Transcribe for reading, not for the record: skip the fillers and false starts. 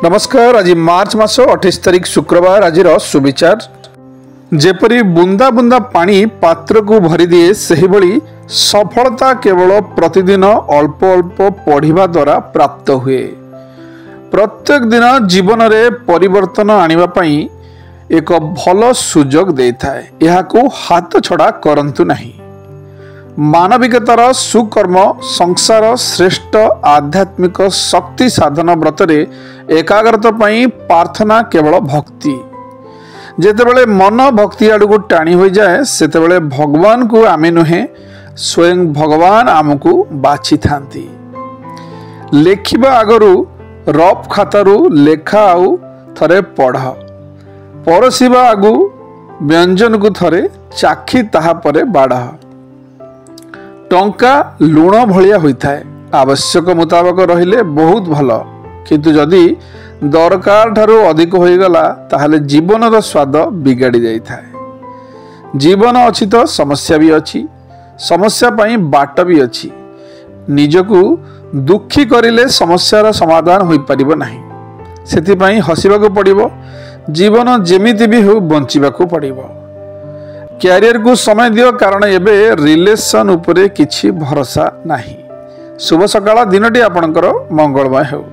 नमस्कार। आज मार्च मास 28 तारिख शुक्रवार। आज सुविचार जेपरी बुंदा बुंदा पानी पात्र को भरी दिए से भली सफलता केवल प्रतिदिन अल्प अल्प पढ़िबा द्वारा प्राप्त हुए। प्रत्येक दिन जीवन में परिवर्तन आनिबा पई एक भल सुजोग देइथाय। एहाकू हाथ छड़ा करंतु नहीं। मानविकतार सुकर्म संसार श्रेष्ठ आध्यात्मिक शक्ति साधन व्रत एकाग्रता पई प्रार्थना केवल भक्ति। जेतेबेले मन भक्ति आड़ को टाणी हो जाए सेतेबेले भगवान को आमे नुहे स्वयं भगवान आमको बाछि थांती। लेखिबा आगरू रफ खातारू लेखा आउ थरे पढ़, परसिबा आगु व्यंजन को थरे चाखी ताहा परे बाढ़। टंका लुण भलिया होता है, आवश्यक मुताबक रहिले बहुत भल, किंतु जदि दरकार ठारू अधिक होईगला ताहले जीवन स्वाद बिगाड़ी जाइथाय। जीवन अछि तो समस्या भी अछि, समस्या पई बाट भी अछि। निजकू दुखी करिले समस्यार समाधान होई परिबो नाही। सेति पई हसिबाकू पड़िबो। जीवन जेमिति भी हो बंचिबाकू पड़िबो। कैरियर को समय दियो, कारण एबे रिलेशन उपरे किछि भरोसा नाही। शुभ सकाळ, दिनटी आपणकर मंगलमय हो।